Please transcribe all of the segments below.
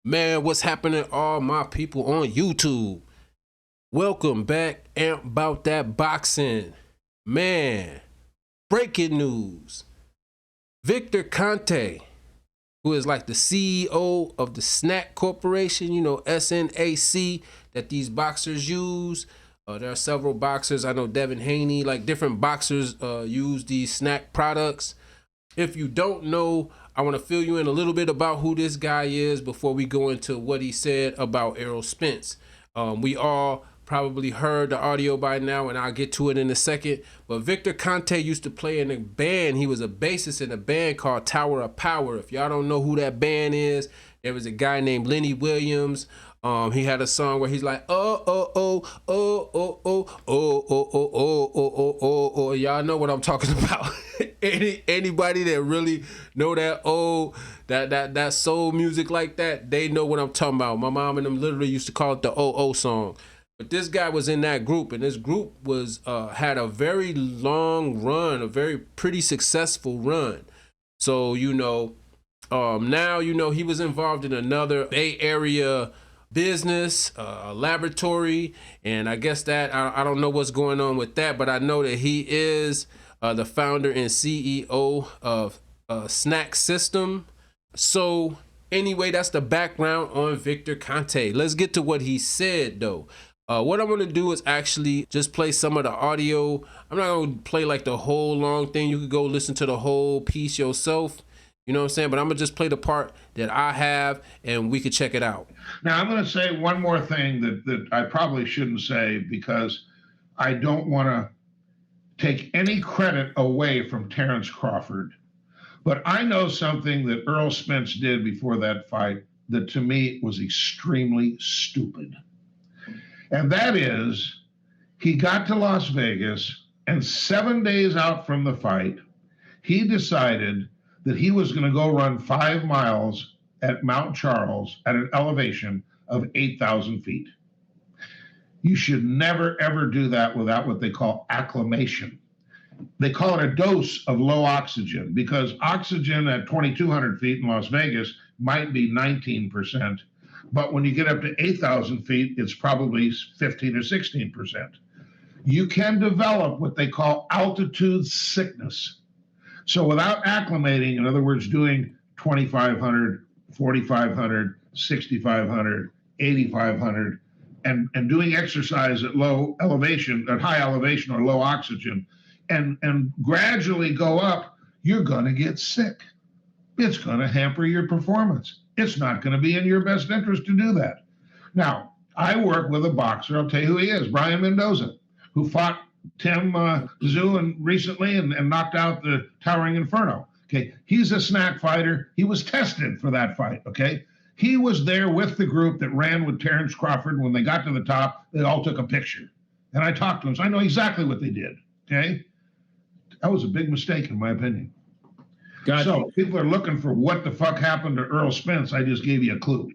Man, what's happening, all my people on YouTube? Welcome back and about that boxing. Man, breaking news. Victor Conte, who is like the CEO of the SNAC Corporation, SNAC, that these boxers use. There are several boxers. I know Devin Haney, like different boxers use these SNAC products. If you don't know, I want to fill you in a little bit about who this guy is before we go into what he said about Errol Spence. We all probably heard the audio by now, and I'll get to it in a second. But Victor Conte used to play in a band. He was a bassist in a band called Tower of Power. If y'all don't know who that band is, there was a guy named Lenny Williams. He had a song where he's like, oh, oh, oh, oh, oh, oh, oh, oh, oh, oh, oh, oh, oh. Y'all know what I'm talking about. Anybody that really know that that soul music like that, they know what I'm talking about. My mom and them literally used to call it the oh song. But this guy was in that group, and this group was had a very long run, a very pretty successful run. So now he was involved in another Bay Area business, a laboratory, and I guess that I don't know what's going on with that, but I know that he is the founder and CEO of SNAC System. So anyway, that's the background on Victor Conte. Let's get to what he said though. What I'm going to do is actually just play some of the audio. I'm not going to play like the whole long thing. You could go listen to the whole piece yourself. You know what I'm saying? But I'm going to just play the part that I have, and we could check it out. Now, I'm going to say one more thing that I probably shouldn't say, because I don't want to take any credit away from Terrence Crawford. But I know something that Errol Spence did before that fight that to me was extremely stupid. And that is, he got to Las Vegas, and 7 days out from the fight, he decided that he was going to go run 5 miles at Mount Charles at an elevation of 8,000 feet. You should never, ever do that without what they call acclimation. They call it a dose of low oxygen, because oxygen at 2,200 feet in Las Vegas might be 19%. But when you get up to 8,000 feet, it's probably 15 or 16%. You can develop what they call altitude sickness. So without acclimating, in other words, doing 2,500, 4,500, 6,500, 8,500, and doing exercise at low elevation, at high elevation or low oxygen, and gradually go up, you're going to get sick. It's going to hamper your performance. It's not going to be in your best interest to do that. Now, I work with a boxer. I'll tell you who he is, Brian Mendoza, who fought Tim Tszyu recently and knocked out the Towering Inferno. Okay, he's a SNAC fighter. He was tested for that fight. Okay, he was there with the group that ran with Terrence Crawford. When they got to the top, they all took a picture, and I talked to him, so I know exactly what they did. Okay, that was a big mistake in my opinion. Gotcha. So people are looking for what the fuck happened to Errol Spence. I just gave you a clue.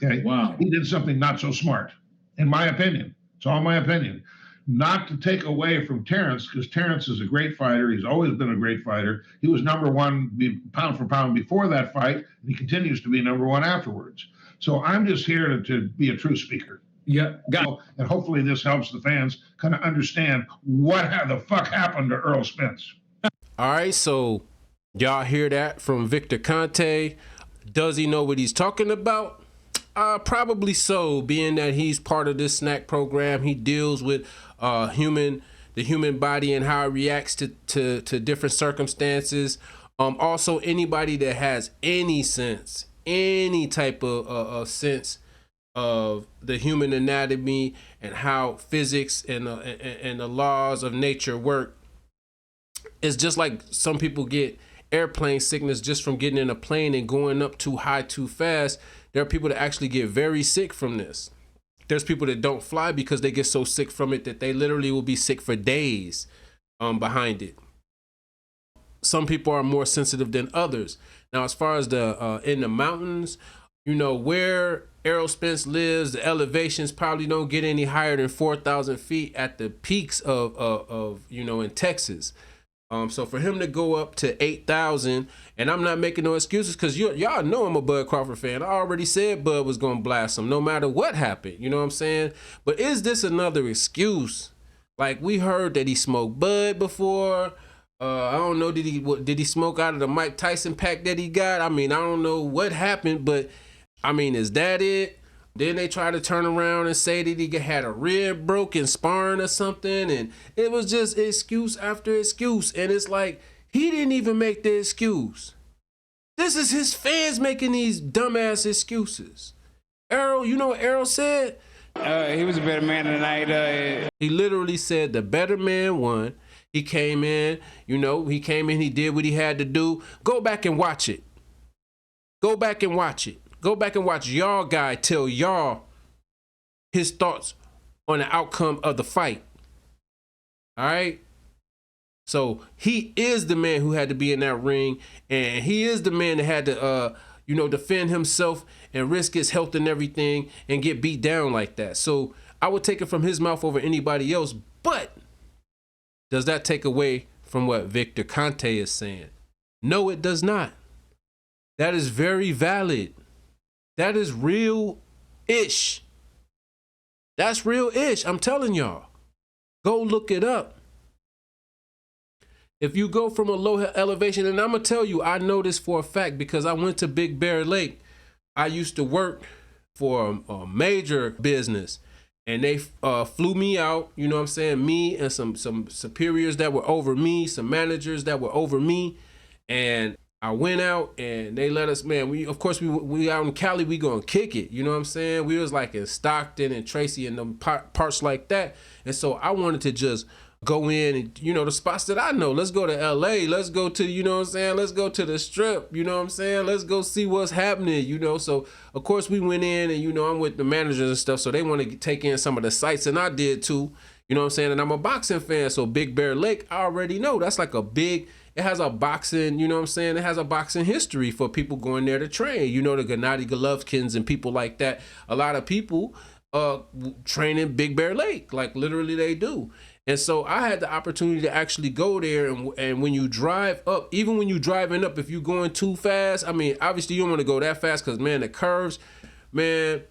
Okay, wow, he did something not so smart, in my opinion. It's all my opinion. Not to take away from Terrence, because Terrence is a great fighter. He's always been a great fighter. He was number one pound for pound before that fight, and he continues to be number one afterwards. So I'm just here to be a true speaker. Yeah, got it. And hopefully this helps the fans kind of understand what the fuck happened to Errol Spence. All right, so y'all hear that from Victor Conte. Does he know what he's talking about? Probably so, being that he's part of this SNAC program. He deals with the human body and how it reacts to different circumstances. Also, anybody that has any sense, any type of sense of the human anatomy and how physics and the laws of nature work, it's just like some people get airplane sickness just from getting in a plane and going up too high too fast. There are people that actually get very sick from this. There's people that don't fly because they get so sick from it that they literally will be sick for days behind it. Some people are more sensitive than others. Now, as far as the in the mountains, where Errol Spence lives, the elevations probably don't get any higher than 4,000 feet at the peaks of in Texas. So for him to go up to 8,000, and I'm not making no excuses because y'all know I'm a Bud Crawford fan. I already said Bud was gonna blast him no matter what happened. You know what I'm saying? But is this another excuse? Like, we heard that he smoked Bud before. I don't know. Did he smoke out of the Mike Tyson pack that he got? I mean, I don't know what happened, but I mean, is that it? Then they try to turn around and say that he had a rib broken sparring or something, and it was just excuse after excuse. And it's like, he didn't even make the excuse. This is his fans making these dumbass excuses. Errol, you know what Errol said? He was a better man tonight. He literally said the better man won. He came in, he did what he had to do. Go back and watch it. Go back and watch it. Go back and watch y'all guy tell y'all his thoughts on the outcome of the fight. All right? So he is the man who had to be in that ring, and he is the man that had to, defend himself and risk his health and everything and get beat down like that. So I would take it from his mouth over anybody else, but does that take away from what Victor Conte is saying? No, it does not. That is very valid. That is real-ish. That's real-ish. I'm telling y'all. Go look it up. If you go from a low elevation, and I'm going to tell you, I know this for a fact because I went to Big Bear Lake. I used to work for a major business, and they flew me out, you know what I'm saying? Me and some superiors that were over me, some managers that were over me, and I went out and they let us, man, we out in Cali, we gonna kick it, you know what I'm saying? We was like in Stockton and Tracy and them parts like that. And so I wanted to just go in and, the spots that I know. Let's go to LA. Let's go to, you know what I'm saying? Let's go to the Strip, you know what I'm saying? Let's go see what's happening, So, of course, we went in and, I'm with the managers and stuff. So they want to take in some of the sights, and I did too, you know what I'm saying? And I'm a boxing fan. So Big Bear Lake, I already know. That's like it has a boxing, you know what I'm saying? It has a boxing history for people going there to train. The Gennady Golovkins and people like that. A lot of people train in Big Bear Lake, like literally they do. And so I had the opportunity to actually go there, and when you drive up, even when you're driving up, if you're going too fast, I mean, obviously you don't want to go that fast because, man, the curves, man,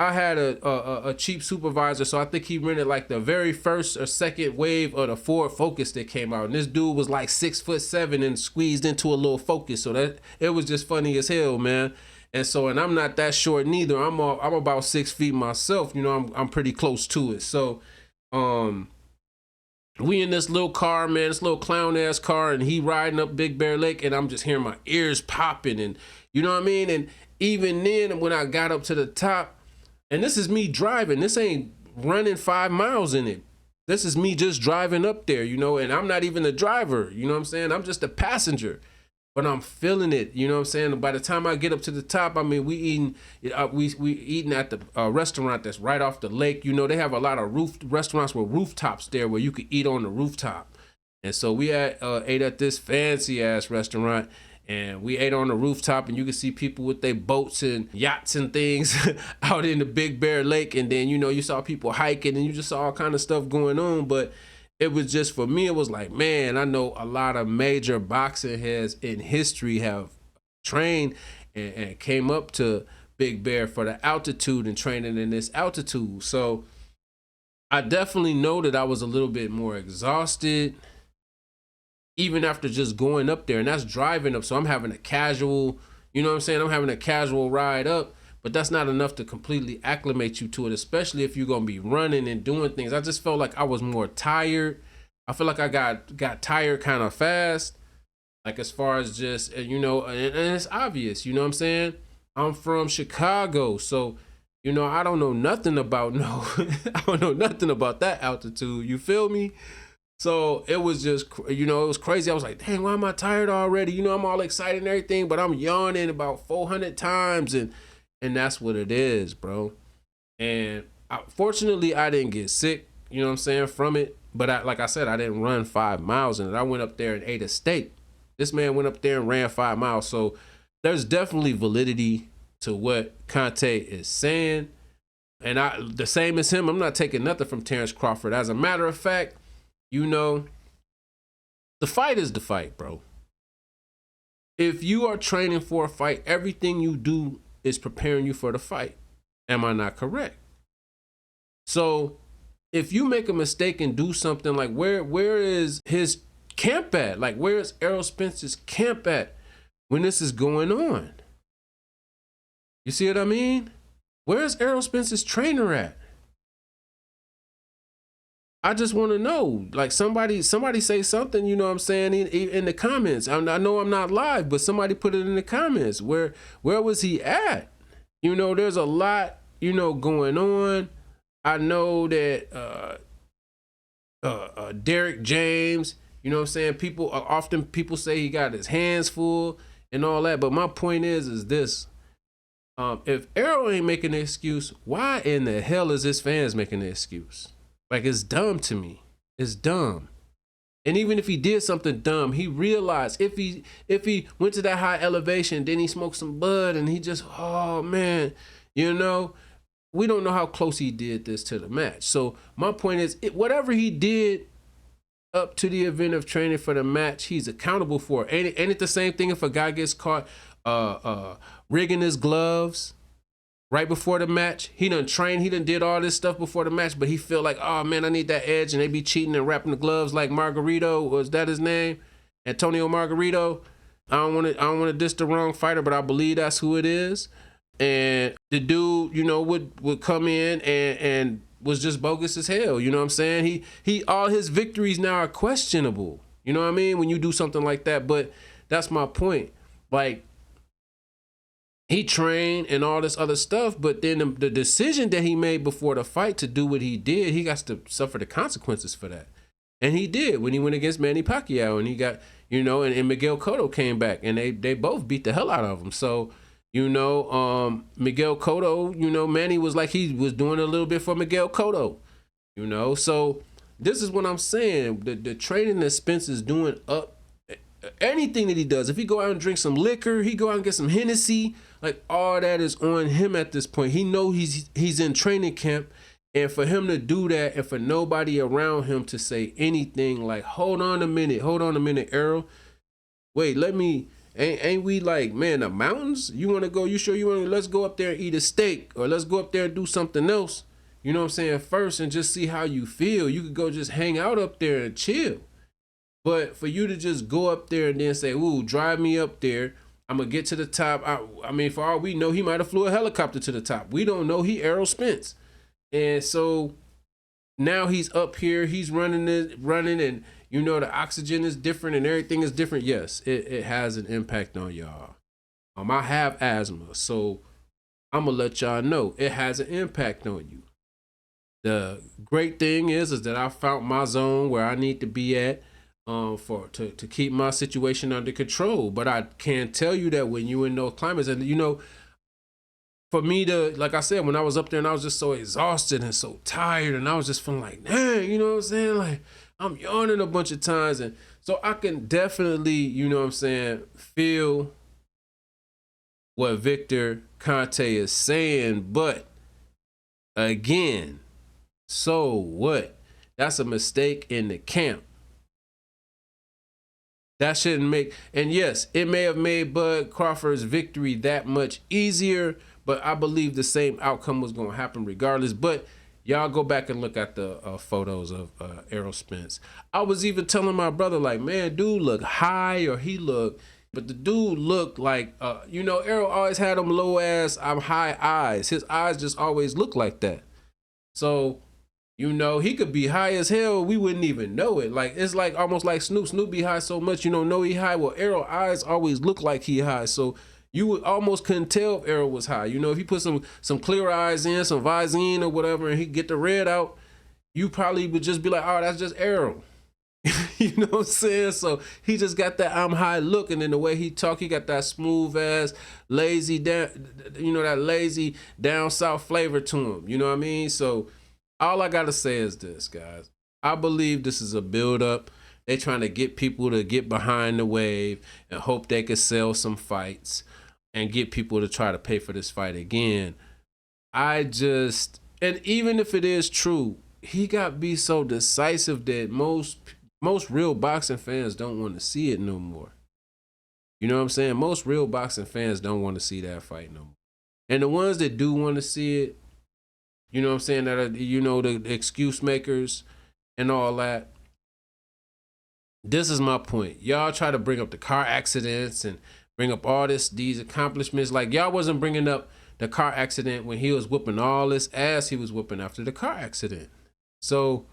I had a cheap supervisor, so I think he rented like the very first or second wave of the Ford Focus that came out. And this dude was like 6'7" and squeezed into a little Focus. So that it was just funny as hell, man. And so, and I'm not that short neither. I'm about 6 feet myself. I'm pretty close to it. So, we in this little car, man, this little clown ass car, and he riding up Big Bear Lake, and I'm just hearing my ears popping, and you know what I mean? And even then, when I got up to the top, and this is me driving, this ain't running 5 miles in it. This is me just driving up there, and I'm not even the driver, you know what I'm saying? I'm just a passenger, but I'm feeling it, you know what I'm saying? By the time I get up to the top, I mean, we eating at the restaurant that's right off the lake. They have a lot of restaurants with rooftops there where you could eat on the rooftop. And so we ate at this fancy ass restaurant, and we ate on the rooftop, and you could see people with their boats and yachts and things out in the Big Bear Lake. And then, you saw people hiking, and you just saw all kind of stuff going on. But it was just, for me, it was like, man, I know a lot of major boxing heads in history have trained and came up to Big Bear for the altitude and training in this altitude. So I definitely know that I was a little bit more exhausted even after just going up there, and that's driving up. So I'm having a casual, I'm having a casual ride up, but that's not enough to completely acclimate you to it, especially if you're going to be running and doing things. I just felt like I was more tired. I feel like I got tired kind of fast, like as far as just, and it's obvious, you know what I'm saying? I'm from Chicago, so, I don't know nothing about, I don't know nothing about that altitude, you feel me? So it was just, it was crazy. I was like, dang, why am I tired already? I'm all excited and everything, but I'm yawning about 400 times, and that's what it is, bro. And fortunately, I didn't get sick, from it. But like I said, I didn't run 5 miles in it. I went up there and ate a steak. This man went up there and ran 5 miles. So there's definitely validity to what Conte is saying. And the same as him, I'm not taking nothing from Terrence Crawford. As a matter of fact, The fight is the fight, bro. If you are training for a fight, everything you do is preparing you for the fight. Am I not correct? So if you make a mistake and do something, like where is his camp at? Like, where is Errol Spence's camp at when this is going on? You see what I mean? Where's Errol Spence's trainer at? I just want to know. Like, somebody say something, you know what I'm saying, in the comments. I know I'm not live, but somebody put it in the comments. Where was he at? You know, there's a lot, you know, going on. I know that Derek James, you know what I'm saying, people say he got his hands full and all that, but my point is this. If Errol ain't making an excuse, why in the hell is his fans making an excuse? Like, it's dumb to me. It's dumb. And even if he did something dumb, he realized if he went to that high elevation, then he smoked some bud and he just, oh man, you know, we don't know how close he did this to the match. So my point is, whatever he did up to the event of training for the match, he's accountable for it. Ain't it the same thing if a guy gets caught rigging his gloves right before the match? He done trained, he done did all this stuff before the match, but he feel like, oh man, I need that edge, and they be cheating and wrapping the gloves like Margarito. Was that his name? Antonio Margarito. I don't want to diss the wrong fighter, but I believe that's who it is. And the dude, you know, would come in and was just bogus as hell. You know what I'm saying? He all his victories now are questionable. You know what I mean? When you do something like that. But that's my point. Like, he trained and all this other stuff, but then the decision that he made before the fight to do what he did, he got to suffer the consequences for that. And he did when he went against Manny Pacquiao, and he got, you know, and Miguel Cotto came back, and they both beat the hell out of him. So, you know, Miguel Cotto, you know, Manny was like he was doing a little bit for Miguel Cotto, you know. So this is what I'm saying. The training that Spence is doing up, anything that he does, if he go out and drink some liquor, he go out and get some Hennessy, like, all that is on him at this point. He know he's in training camp, and for him to do that, and for nobody around him to say anything like, hold on a minute, Errol, wait, ain't we like, man, the mountains? You want to go? You sure you want to? Let's go up there and eat a steak, or let's go up there and do something else. You know what I'm saying? First, and just see how you feel. You could go just hang out up there and chill. But for you to just go up there and then say, ooh, drive me up there, I'm going to get to the top. I mean, for all we know, he might have flew a helicopter to the top. We don't know. He Errol Spence. And so now he's up here. He's running, and, you know, the oxygen is different and everything is different. Yes, it has an impact on y'all. I have asthma, so I'm going to let y'all know it has an impact on you. The great thing is that I found my zone where I need to be at. To keep my situation under control. But I can tell you that when you're in those climates, and you know, for me to, like I said, when I was up there and I was just so exhausted and so tired, and I was just feeling like, dang, you know what I'm saying? Like, I'm yawning a bunch of times. And so I can definitely, you know what I'm saying, feel what Victor Conte is saying. But again, so what? That's a mistake in the camp. That shouldn't make, and yes, it may have made Bud Crawford's victory that much easier, but I believe the same outcome was going to happen regardless. But y'all go back and look at the photos of Errol Spence. I was even telling my brother, like, man, dude look high, or he looked, but the dude looked like, you know, Errol always had them low ass, high eyes. His eyes just always look like that. So, you know, he could be high as hell. We wouldn't even know it. Like, it's like almost like Snoop be high so much you don't know he high. Well, Errol eyes always look like he high. So you would almost couldn't tell if Errol was high. You know, if he put some clear eyes in, some Visine or whatever, and he get the red out, you probably would just be like, oh, that's just Errol. You know what I'm saying? So he just got that I'm high look, and then the way he talk, he got that smooth ass, lazy down, you know, that lazy down south flavor to him. You know what I mean? So all I gotta say is this, guys. I believe this is a build-up. They trying to get people to get behind the wave and hope they could sell some fights and get people to try to pay for this fight again. And even if it is true, he got to be so decisive that most most real boxing fans don't want to see it no more. You know what I'm saying? Most real boxing fans don't want to see that fight no more. And the ones that do want to see it, you know what I'm saying, that are, you know, the excuse makers and all that. This is my point. Y'all try to bring up the car accidents and bring up all these accomplishments. Like, y'all wasn't bringing up the car accident when he was whooping all this ass he was whooping after the car accident. So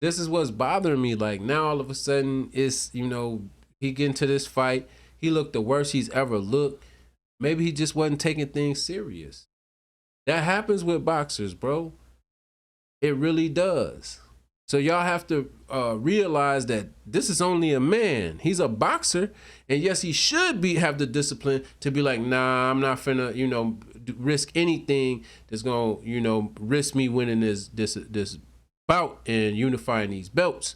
this is what's bothering me. Like, now all of a sudden it's, you know, he get into this fight. He looked the worst he's ever looked. Maybe he just wasn't taking things serious. That happens with boxers, bro. It really does. So y'all have to realize that this is only a man. He's a boxer, and yes, he should have the discipline to be like, nah, I'm not finna, you know, risk anything that's gonna, you know, risk me winning this bout and unifying these belts.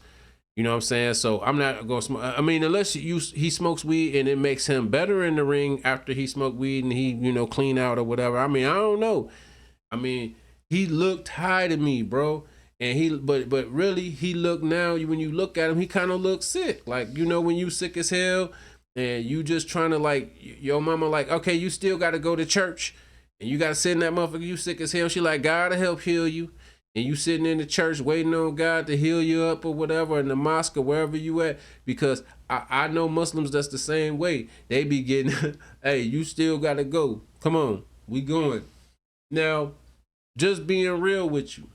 You know what I'm saying? So I'm not gonna smoke. I mean, unless he smokes weed and it makes him better in the ring after he smoked weed and he, you know, clean out or whatever. I mean, I don't know. I mean, he looked high to me, bro. And but really, he looked now, when you look at him, he kind of looks sick. Like, you know, when you sick as hell and you just trying to, like, your mama like, okay, you still got to go to church and you got to sit in that motherfucker, you sick as hell. She like, God to help heal you. And you sitting in the church waiting on God to heal you up or whatever, in the mosque or wherever you at. Because I know Muslims that's the same way. They be getting, hey, you still got to go. Come on, we going. Now, just being real with you.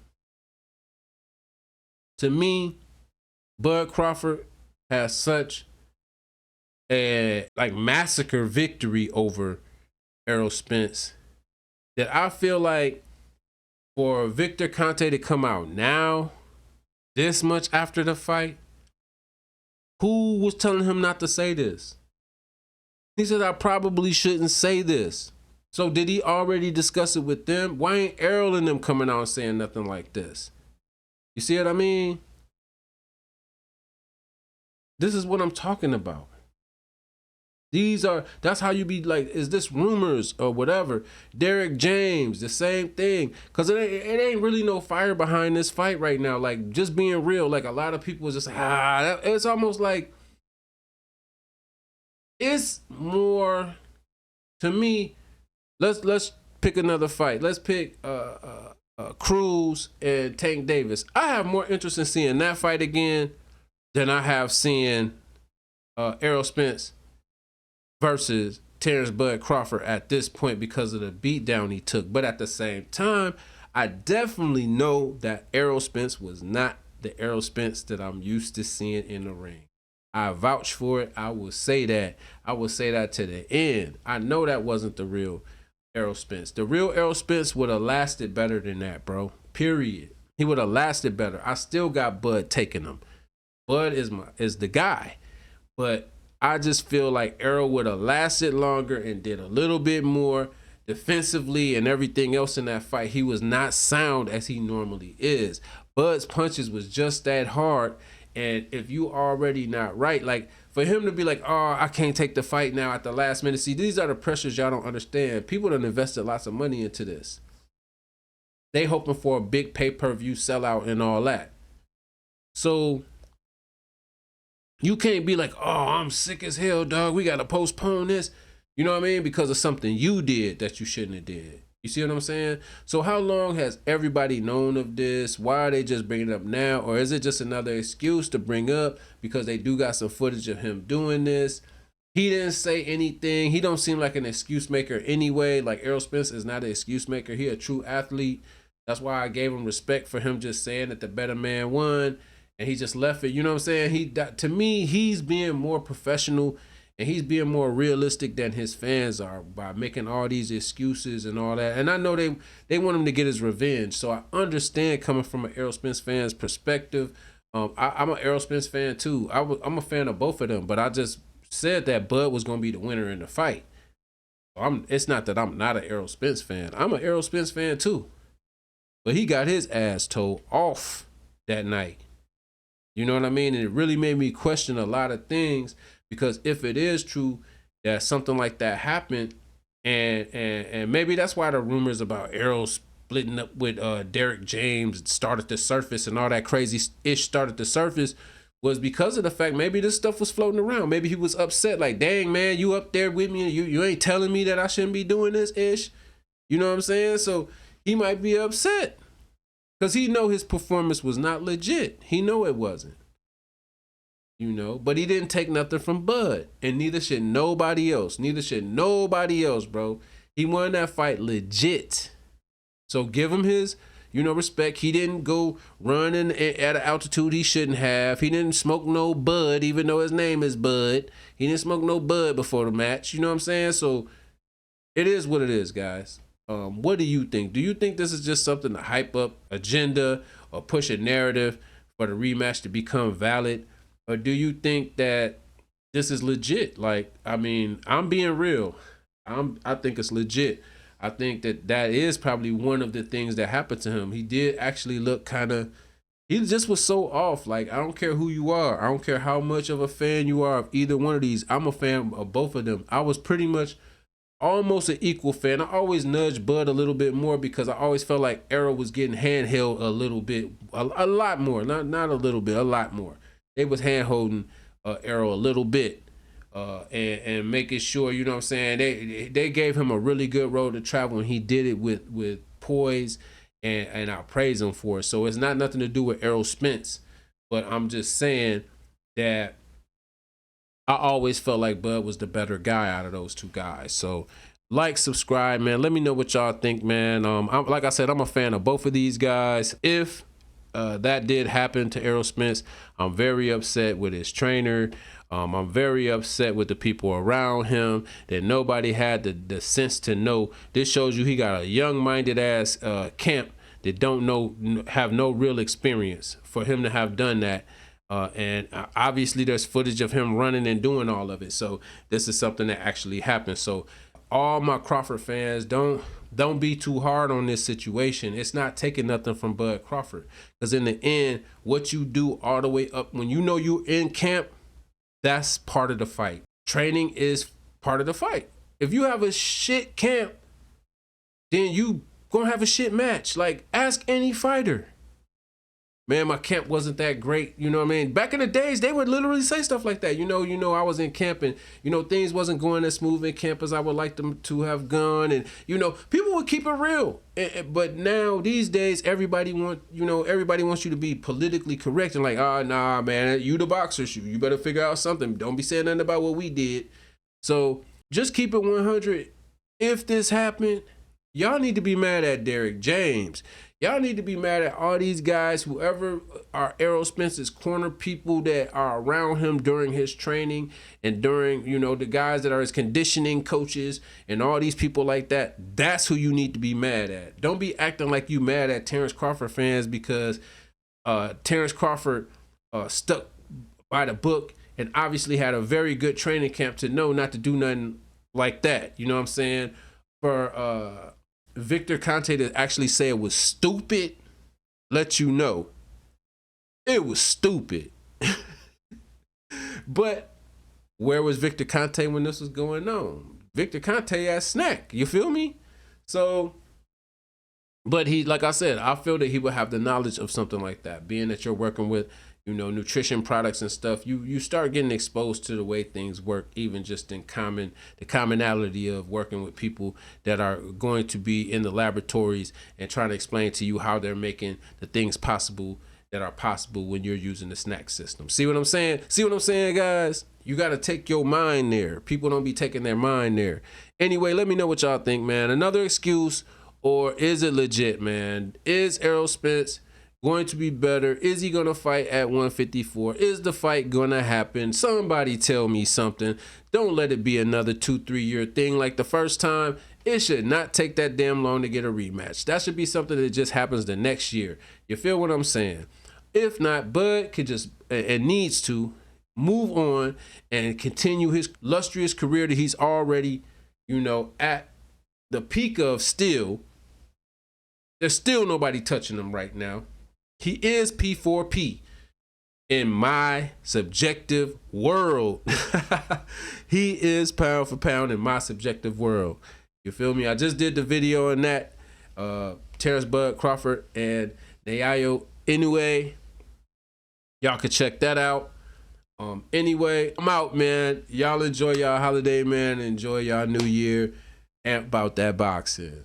To me, Bud Crawford has such a massacre victory over Errol Spence that I feel like for Victor Conte to come out now, this much after the fight, who was telling him not to say this? He said, I probably shouldn't say this. So did he already discuss it with them? Why ain't Errol and them coming out and saying nothing like this? You see what I mean? This is what I'm talking about. That's how you be like, is this rumors or whatever? Derek James, the same thing. Because it ain't really no fire behind this fight right now. Like, just being real, like a lot of people was just, it's almost like, it's more, to me, let's pick another fight. Let's pick Cruz and Tank Davis. I have more interest in seeing that fight again than I have seeing Errol Spence versus Terrence Bud Crawford at this point because of the beatdown he took. But at the same time, I definitely know that Errol Spence was not the Errol Spence that I'm used to seeing in the ring. I vouch for it. I will say that. I will say that to the end. I know that wasn't the real Errol Spence. The real Errol Spence would have lasted better than that, bro. Period. He would have lasted better. I still got Bud taking him. Bud is the guy. But I just feel like Errol would have lasted longer and did a little bit more defensively and everything else in that fight. He was not sound as he normally is. Bud's punches was just that hard. And if you already not right, like for him to be like, oh, I can't take the fight now at the last minute. See, these are the pressures y'all don't understand. People done invested lots of money into this. They hoping for a big pay-per-view sellout and all that. So you can't be like, oh, I'm sick as hell, dog. We got to postpone this. You know what I mean? Because of something you did that you shouldn't have did. You see what I'm saying? So how long has everybody known of this? Why are they just bringing it up now? Or is it just another excuse to bring up because they do got some footage of him doing this? He didn't say anything. He don't seem like an excuse maker anyway. Like Errol Spence is not an excuse maker. He a true athlete. That's why I gave him respect for him just saying that the better man won. And he just left it. You know what I'm saying? To me, he's being more professional and he's being more realistic than his fans are by making all these excuses and all that. And I know they want him to get his revenge. So I understand coming from an Errol Spence fan's perspective. I'm an Errol Spence fan too. I'm a fan of both of them, but I just said that Bud was going to be the winner in the fight. It's not that I'm not an Errol Spence fan. I'm an Errol Spence fan too. But he got his ass told off that night. You know what I mean? And it really made me question a lot of things because if it is true that something like that happened, and maybe that's why the rumors about Errol splitting up with Derek James started to surface and all that crazy ish started to surface was because of the fact maybe this stuff was floating around. Maybe he was upset, like, dang, man, you up there with me and you ain't telling me that I shouldn't be doing this ish. You know what I'm saying? So he might be upset because he know his performance was not legit. He know it wasn't. You know, but he didn't take nothing from Bud, and neither should nobody else. Neither should nobody else, bro. He won that fight legit. So give him his, respect. He didn't go running at an altitude he shouldn't have. He didn't smoke no bud, even though his name is Bud. He didn't smoke no bud before the match. You know what I'm saying? So it is what it is, guys. What do you think? Do you think this is just something to hype up agenda or push a narrative for the rematch to become valid? Or do you think that this is legit? Like, I mean, I'm being real. I think it's legit. I think that is probably one of the things that happened to him. He did actually look he just was so off. Like, I don't care who you are. I don't care how much of a fan you are of either one of these. I'm a fan of both of them. I was pretty much almost an equal fan. I always nudged Bud a little bit more because I always felt like Errol was getting handheld a little bit, a lot more. Not a little bit, a lot more. They was handholding Errol a little bit. And making sure, you know what I'm saying, they gave him a really good road to travel, and he did it with poise, and I praise him for it. So it's not nothing to do with Errol Spence, but I'm just saying that I always felt like Bud was the better guy out of those two guys. So like, subscribe, man. Let me know what y'all think, man. Like I said, I'm a fan of both of these guys. If that did happen to Errol Spence, I'm very upset with his trainer. I'm very upset with the people around him, that nobody had the sense to know. This shows you he got a young-minded ass camp that have no real experience for him to have done that. And obviously there's footage of him running and doing all of it. So this is something that actually happened. So all my Crawford fans, don't be too hard on this situation. It's not taking nothing from Bud Crawford, because in the end, what you do all the way up, when you know you're in camp, that's part of the fight. Training is part of the fight. If you have a shit camp, then you gonna have a shit match. Like, ask any fighter. Man, my camp wasn't that great. You know what I mean? Back in the days, they would literally say stuff like that. I was in camp and, things wasn't going as smooth in camp as I would like them to have gone. And, people would keep it real. But now, these days, everybody wants you to be politically correct and like, nah, man, you the boxer. You better figure out something. Don't be saying nothing about what we did. So just keep it 100. If this happened, y'all need to be mad at Derrick James. Y'all need to be mad at all these guys, whoever are Errol Spence's corner people that are around him during his training, and during, the guys that are his conditioning coaches and all these people like that. That's who you need to be mad at. Don't be acting like you mad at Terrence Crawford fans because Terrence Crawford stuck by the book and obviously had a very good training camp to know not to do nothing like that. You know what I'm saying? For Victor Conte to actually say it was stupid, let you know it was stupid. But where was Victor Conte when this was going on? Victor Conte at SNAC, you feel me? So, but he, like I said, I feel that he would have the knowledge of something like that. Being that you're working with, nutrition products and stuff, you start getting exposed to the way things work, even just in the commonality of working with people that are going to be in the laboratories and trying to explain to you how they're making the things possible that are possible when you're using the SNAC system. See what I'm saying? See what I'm saying, guys? You got to take your mind there. People don't be taking their mind there. Anyway, let me know what y'all think, man. Another excuse, or is it legit, man? Is Errol Spence going to be better? Is he going to fight at 154? Is the fight going to happen? Somebody tell me something. Don't let it be another 2-3 year thing like the first time. It should not take that damn long to get a rematch. That should be something that just happens the next year. You feel what I'm saying? If not, Bud could just, and needs to, move on and continue his illustrious career that he's already, at the peak of still. There's still nobody touching him right now. He is P4P in my subjective world. He is pound for pound in my subjective world. You feel me? I just did the video on that. Terrence Bud Crawford and Naoya Inoue. Y'all could check that out. Anyway, I'm out, man. Y'all enjoy y'all holiday, man. Enjoy y'all new year. And about that boxing.